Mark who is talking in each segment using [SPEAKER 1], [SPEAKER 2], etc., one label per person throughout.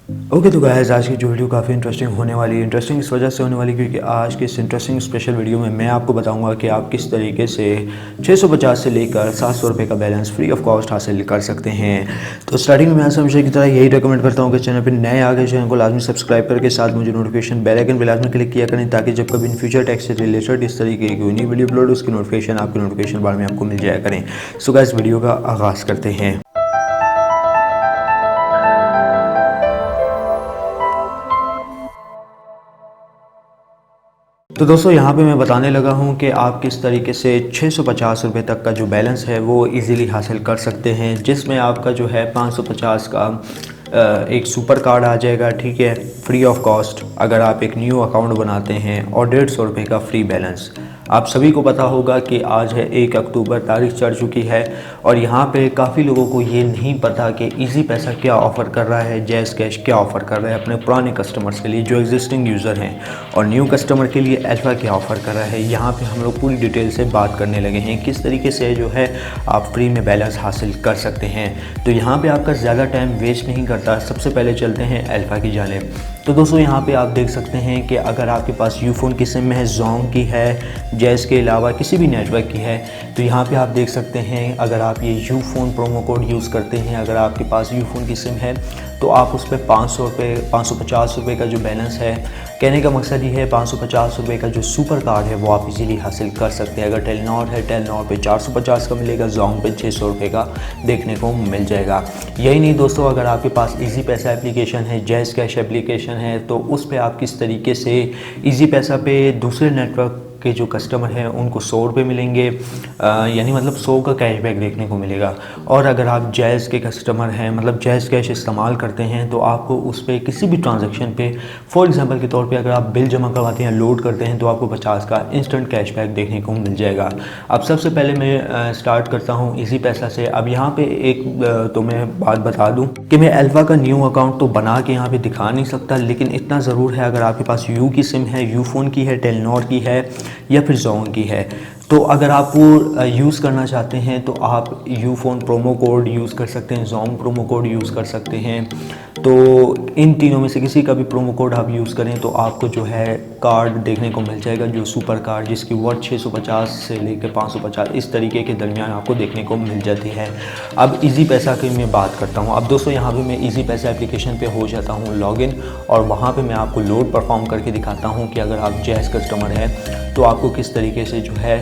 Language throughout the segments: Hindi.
[SPEAKER 1] ओके तो गाइस आज की जो वीडियो काफ़ी इंटरेस्टिंग होने वाली है। इंटरेस्टिंग इस वजह से होने वाली क्योंकि आज के इस इंटरेस्टिंग स्पेशल वीडियो में मैं आपको बताऊंगा कि आप किस तरीके से 650 से लेकर 700 रुपये का बैलेंस फ्री ऑफ कॉस्ट हासिल कर सकते हैं। तो स्टार्टिंग में हमेशा की तरह यही रिकमेंड करता हूँ कि चैनल पर नए आ गए चैनल को लाजमी सब्सक्राइब करके साथ मुझे नोटिफिकेशन बेल आइकन पर लाजमी क्लिक किया करें ताकि जब कभी इन फ्यूचर टैक्स से रिलेटेड इस तरीके की नई वीडियो अपलोड उसकी नोटिफिकेशन आपके नोटिफिकेशन बार में आपको मिल जाया करें। सो गाइस वीडियो का आगाज़ करते हैं। तो दोस्तों यहाँ पे मैं बताने लगा हूँ कि आप किस तरीके से 650 रुपये तक का जो बैलेंस है वो इजीली हासिल कर सकते हैं, जिसमें आपका जो है 550 का एक सुपर कार्ड आ जाएगा, ठीक है, फ्री ऑफ कॉस्ट अगर आप एक न्यू अकाउंट बनाते हैं, और 150 रुपये का फ्री बैलेंस। आप सभी को पता होगा कि आज है 1 अक्टूबर, तारीख चढ़ चुकी है और यहाँ पे काफ़ी लोगों को ये नहीं पता कि इजी पैसा क्या ऑफ़र कर रहा है, जैज़ कैश क्या ऑफ़र कर रहा है अपने पुराने कस्टमर्स के लिए जो एग्जिस्टिंग यूज़र हैं, और न्यू कस्टमर के लिए अल्फ़ा क्या ऑफ़र कर रहा है। यहाँ पे हम लोग पूरी डिटेल से बात करने लगे हैं किस तरीके से जो है आप फ्री में बैलेंस हासिल कर सकते हैं। तो यहाँ पर आपका ज़्यादा टाइम वेस्ट नहीं करता, सबसे पहले चलते हैं अल्फ़ा की जानिब। तो दोस्तों यहाँ पे आप देख सकते हैं कि अगर आपके पास यूफ़ोन की सिम है, जोंग की है, जैज़ के अलावा किसी भी नेटवर्क की है, तो यहाँ पे आप देख सकते हैं अगर आप ये यूफ़ोन प्रोमो कोड यूज़ करते हैं, अगर आपके पास यूफ़ोन की सिम है तो आप उस पर 550 रुपये का जो बैलेंस है, कहने का मकसद ये है 550 रुपये का जो सुपर कार्ड है वो आप इजीली हासिल कर सकते हैं। अगर टेलनॉर है, टेलनॉर पे 450 का मिलेगा, जोंग पे 600 रुपये का देखने को मिल जाएगा। यही नहीं दोस्तों, अगर आपके पास इजी पैसा एप्लीकेशन है, जैज़ कैश एप्लीकेशन है, तो उस पर आप किस तरीके से इजी पैसा पे दूसरे नेटवर्क के जो कस्टमर हैं उनको 100 रुपये मिलेंगे, यानी मतलब 100 का कैशबैक देखने को मिलेगा। और अगर आप जैज़ के कस्टमर हैं, मतलब जैज़ कैश इस्तेमाल करते हैं, तो आपको उस पर किसी भी ट्रांजैक्शन पे फॉर एग्जांपल के तौर पे अगर आप बिल जमा करवाते हैं, लोड करते हैं, तो आपको 50 का इंस्टेंट कैशबैक देखने को मिल जाएगा। अब सबसे पहले मैं स्टार्ट करता हूँ इजी पैसा से। अब यहाँ पर एक तो मैं बात बता दूँ कि मैं अल्फ़ा का न्यू अकाउंट तो बना के यहाँ पर दिखा नहीं सकता, लेकिन इतना ज़रूर है अगर आपके पास यू की सिम है, यूफ़ोन की है, टेलनॉर की है या फिर जोंग की है, तो अगर आप वो यूज़ करना चाहते हैं तो आप यूफ़ोन प्रोमो कोड यूज़ कर सकते हैं, जोंग प्रोमो कोड यूज़ कर सकते हैं। तो इन तीनों में से किसी का भी प्रोमो कोड आप यूज़ करें तो आपको जो है कार्ड देखने को मिल जाएगा, जो सुपर कार्ड जिसकी वर्थ 650 से लेकर 550 इस तरीके के दरमियान आपको देखने को मिल जाती है। अब इजी पैसा की मैं बात करता हूँ। अब दोस्तों यहाँ पे मैं इजी पैसा एप्लीकेशन पे हो जाता हूँ लॉगिन, और वहाँ पे मैं आपको लोड परफॉर्म करके दिखाता हूँ कि अगर आप जैज़ कस्टमर हैं तो आपको किस तरीके से जो है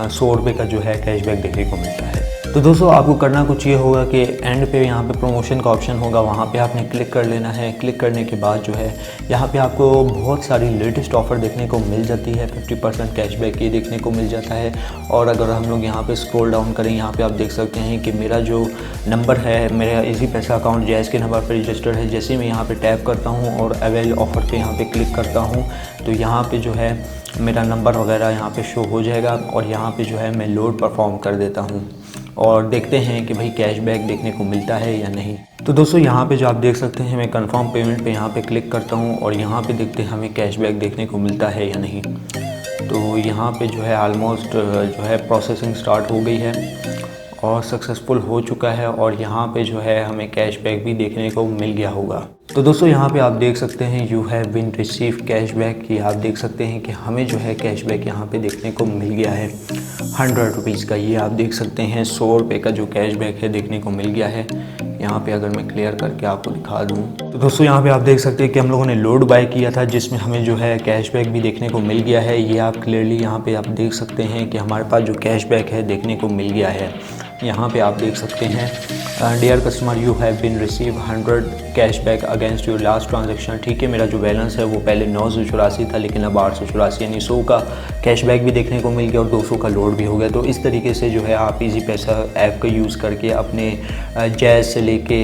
[SPEAKER 1] 100 रुपये का जो है कैशबैक देखने को मिलता है। तो दोस्तों आपको करना कुछ ये होगा कि एंड पे यहाँ पे प्रमोशन का ऑप्शन होगा, वहाँ पे आपने क्लिक कर लेना है। क्लिक करने के बाद जो है यहाँ पे आपको बहुत सारी लेटेस्ट ऑफ़र देखने को मिल जाती है, 50% कैशबैक ये देखने को मिल जाता है। और अगर हम लोग यहाँ पे स्क्रॉल डाउन करें, यहाँ पे आप देख सकते हैं कि मेरा जो नंबर है, मेरा इजी पैसा अकाउंट जैज़ के नंबर पर रजिस्टर्ड है। जैसे ही मैं यहाँ पर टैप करता हूँ और अवेल ऑफ़र पर यहाँ पर क्लिक करता हूँ तो यहाँ पर जो है मेरा नंबर वगैरह यहाँ पे शो हो जाएगा, और यहाँ पे जो है मैं लोड परफॉर्म कर देता हूँ और देखते हैं कि भाई कैशबैक देखने को मिलता है या नहीं। तो दोस्तों यहाँ पे जो आप देख सकते हैं मैं कंफर्म पेमेंट पे यहाँ पे क्लिक करता हूँ और यहाँ पे देखते हैं हमें कैशबैक देखने को मिलता है या नहीं। तो यहाँ पे जो है ऑलमोस्ट जो है प्रोसेसिंग स्टार्ट हो गई है और सक्सेसफुल हो चुका है, और यहाँ पे जो है हमें कैशबैक भी देखने को मिल गया होगा। तो दोस्तों यहाँ पे आप देख सकते हैं you have been receive cashback की, आप देख सकते हैं कि हमें जो है कैशबैक यहाँ पे देखने को मिल गया है 100 रुपीज़ का। ये आप देख सकते हैं 100 रुपये का जो कैशबैक है देखने को मिल गया है। यहाँ पे अगर मैं क्लियर करके आपको दिखा दूँ तो दोस्तों यहाँ पे आप देख सकते हैं कि हम लोगों ने लोड बाय किया था जिसमें हमें जो है कैशबैक भी देखने को मिल गया है। ये आप क्लियरली यहाँ पे आप देख सकते हैं कि हमारे पास जो कैशबैक है देखने को मिल गया है। यहाँ पे आप देख सकते हैं dear customer you have been receive 100 cashback against your last transaction. ठीक है, मेरा जो बैलेंस है वो पहले 984 था, लेकिन अब 884 यानी 100 का कैशबैक भी देखने को मिल गया और 200 का लोड भी हो गया। तो इस तरीके से जो है आप इजी पैसा ऐप का यूज़ करके अपने जैज़ से लेके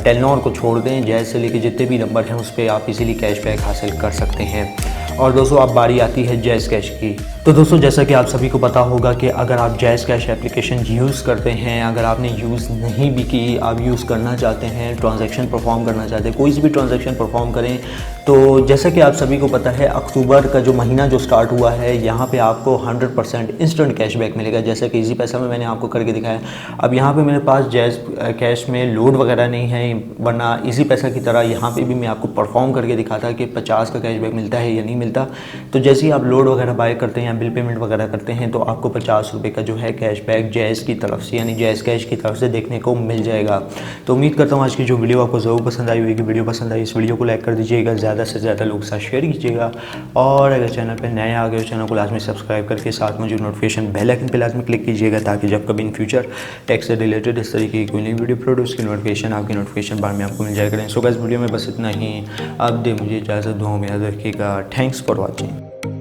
[SPEAKER 1] टेलनॉर को छोड़ दें, जैज़ से लेके जितने भी नंबर हैं उस पर आप इजीली कैशबैक हासिल कर सकते हैं। और दोस्तों अब बारी आती है जैज़ कैश की। तो दोस्तों जैसा कि आप सभी को पता होगा कि अगर आप जैज़ कैश एप्लीकेशन यूज़ करते हैं, अगर आपने यूज़ नहीं भी की, आप यूज़ करना चाहते हैं, ट्रांजैक्शन परफॉर्म करना चाहते हैं, कोई सी भी ट्रांजैक्शन परफॉर्म करें तो जैसा कि आप सभी को पता है, अक्टूबर का जो महीना जो स्टार्ट हुआ है, यहाँ पे आपको 100% इंस्टेंट कैशबैक मिलेगा, जैसे कि इजी पैसा में मैंने आपको करके दिखाया। अब यहाँ पे मेरे पास जैज़ कैश में लोड वगैरह नहीं है, वरना इजी पैसा की तरह यहाँ पे भी मैं आपको परफॉर्म करके दिखाता कि 50 का कैशबैक मिलता है या नहीं मिलता। तो जैसे ही आप लोड वगैरह बाय करते हैं या बिल पेमेंट वगैरह करते हैं, तो आपको 50 रुपये का जो है कैशबैक जैज़ की तरफ से, यानी जैज़ कैश की तरफ से देखने को मिल जाएगा। तो उम्मीद करता हूँ आज की जो वीडियो आपको ज़रूर पसंद आई होगी। वीडियो पसंद आई, इस वीडियो को लाइक कर दीजिएगा, ज़्यादा से ज़्यादा लोग साथ शेयर कीजिएगा, और अगर चैनल पर नए आ गए हो चैनल को लाजमी सब्सक्राइब करके साथ में जो नोटिफिकेशन बेल आइकन पर लाजमी क्लिक कीजिएगा, ताकि जब कभी इन फ्यूचर टैक्स से रिलेटेड इस तरीके की कोई नई वीडियो प्रोड्यूस की नोटिफिकेशन आपकी नोटिफिकेशन बार में आपको मिल जाया करें। सो गाइस, वीडियो में बस इतना ही। अब दे मुझे इजाज़त, दुआ में याद रखिएगा। Thanks for watching.